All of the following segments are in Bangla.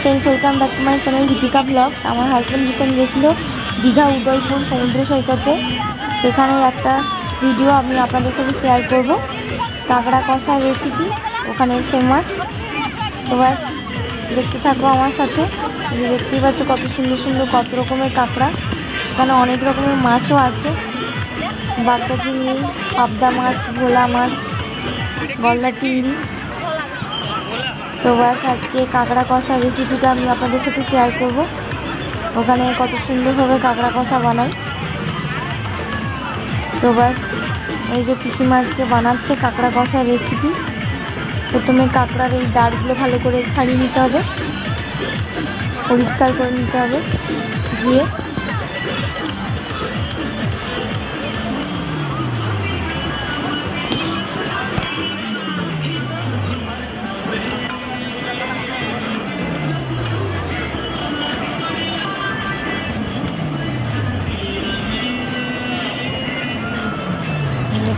Friends welcome back to my channel Deepika vlogs. আমার হাজব্যান্ড রিসেন্ট গেছিল দীঘা উদয়পুর সমুদ্র সৈকতে, সেখানে একটা ভিডিও আমি আপনাদের সাথে শেয়ার করব। কাঁকড়া কষার রেসিপি ওখানের ফেমাস। তো বাস দেখতে থাকো আমার সাথে। দেখতেই পাচ্ছ কত সুন্দর সুন্দর কত রকমের কাঁকড়া, এখানে অনেক রকমের মাছও আছে, বাগদা চিংড়ি, পাবদা মাছ, ভোলা মাছ, গলদা চিংড়ি। তো বাস আজকে কাঁকড়া কষার রেসিপিটা আমি আপনাদের সাথে শেয়ার করব। ওখানে কত সুন্দরভাবে কাঁকড়া কষা বানাই। তো বাস এই যে পিসিমা আজকে বানাচ্ছে কাঁকড়া কষার রেসিপি। প্রথমে কাঁকড়ার এই দাঁড়গুলো ভালো করে ছাড়িয়ে নিতে হবে, পরিষ্কার করে নিতে হবে ধুয়ে।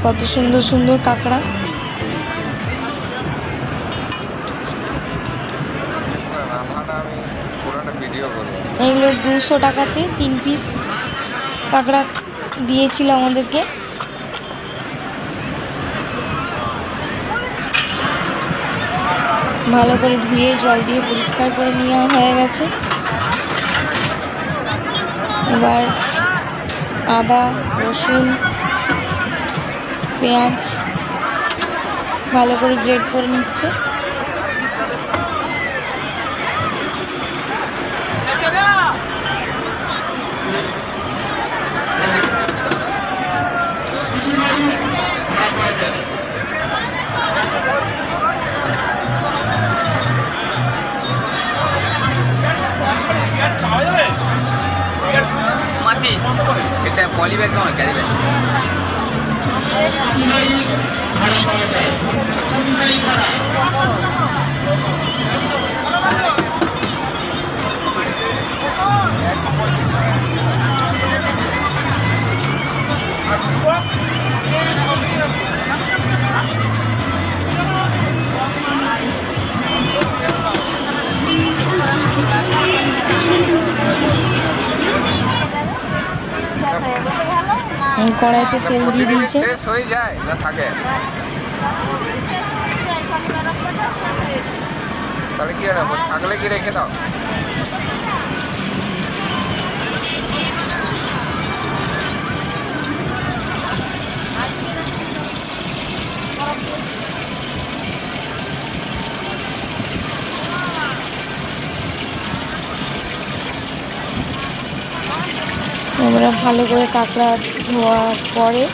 কত সুন্দর সুন্দর কাঁকড়া। এইগুলো 200 টাকাতে 3 পিস কাঁকড়া দিয়েছিল আমাদেরকে। ভালো করে ধুয়ে জল দিয়ে পরিষ্কার করে নেওয়া হয়ে গেছে। এবার আদা, রসুন, পেঁয়াজ ভালো করে গ্রেট করে নিচ্ছে। মাসি এটা পলি ব্যাগ নয়, ক্যারি ব্যাগ। কড়াইতে তেল দিয়ে দিয়েছে। শেষ হয়ে যায় না থাকে তাহলে কি হবে, থাকলে কি রেখে দাও। আমরা ভালো করে কাঁকড়া ধোয়ার পরে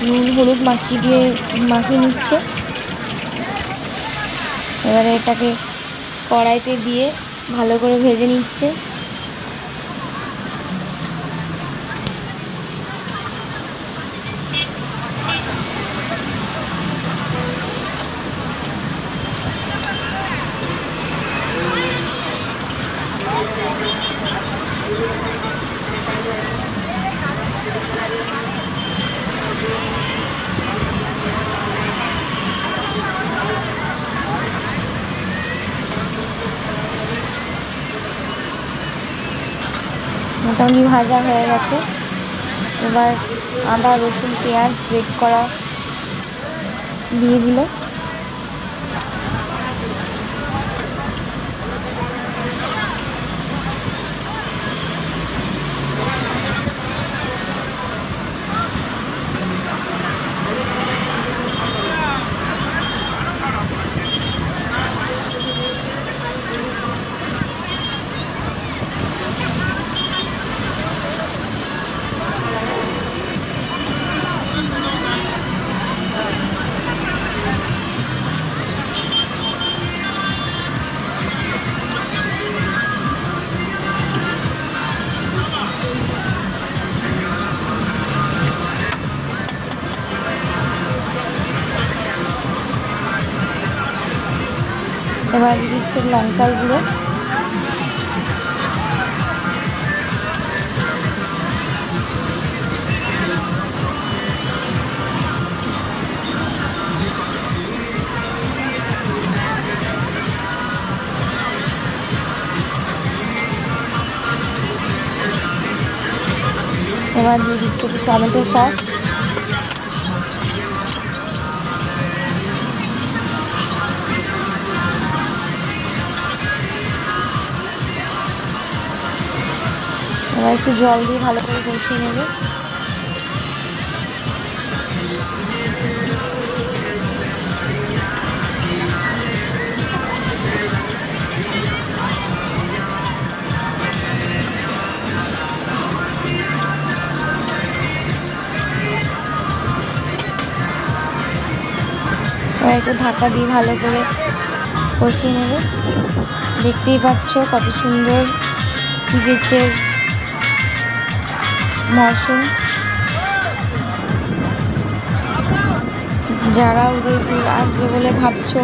নুন হলুদ মাখিয়ে নিচ্ছে। এবারে এটাকে কড়াইতে দিয়ে ভালো করে ভেজে নিচ্ছে। মোটামুটি ভাজা হয়ে গেছে। এবার আদা, রসুন, পেঁয়াজ গ্রেট করা দিয়ে দিল। এবার দিচ্ছে লঙ্কার গুঁড়ো, এবার দিয়ে দিচ্ছি একটু টমেটো সস। এবার একটু জল দিয়ে ভালো করে কষিয়ে নেবে। এবার একটু ঢাকা দিয়ে ভালো করে কষিয়ে নেবে। দেখতেই পাচ্ছ কত সুন্দর সি বিচের মরশুম। যারা উদয়পুর আসবে বলে ভাবছো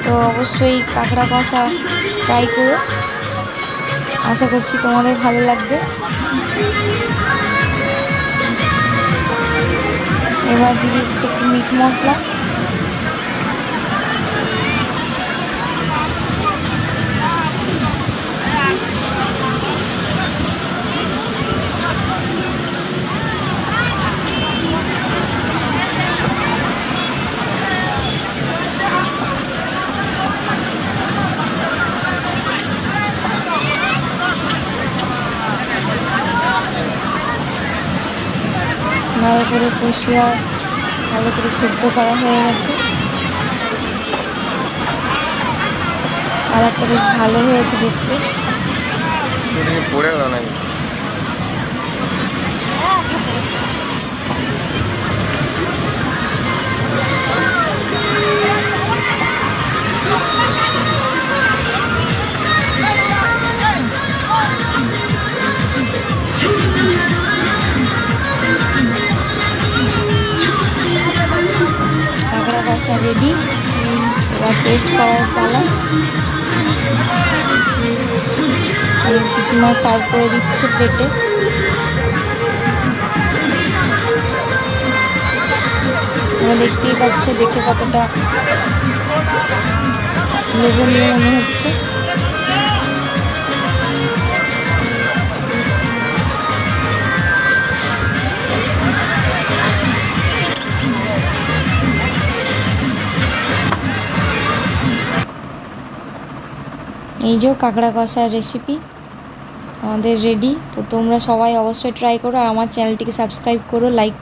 তো অবশ্যই কাঁকড়া কষা ট্রাই করো, আশা করছি তোমাদের ভালো লাগবে। এবার দিয়ে দিচ্ছি একটু মিট মশলা। ভালো করে কষিয়ে ভালো করে সিদ্ধ করা হয়ে গেছে। কালারটা বেশ ভালো হয়েছে দেখতে। পড়ে গেল নাকি? কাঁকড়া কষা রেডি। এবার টেস্ট করার পালা। পিসিমা সার্ভ করে দিচ্ছে প্লেটে। তোমরা দেখতেই পাচ্ছ দেখে কতটা লোভনীয় মনে হচ্ছে। এই যে কাঁকড়া কষার রেসিপি আমাদের রেডি। তো তোমরা সবাই অবশ্যই ট্রাই করো আর আমার চ্যানেলটিকে সাবস্ক্রাইব করো, লাইক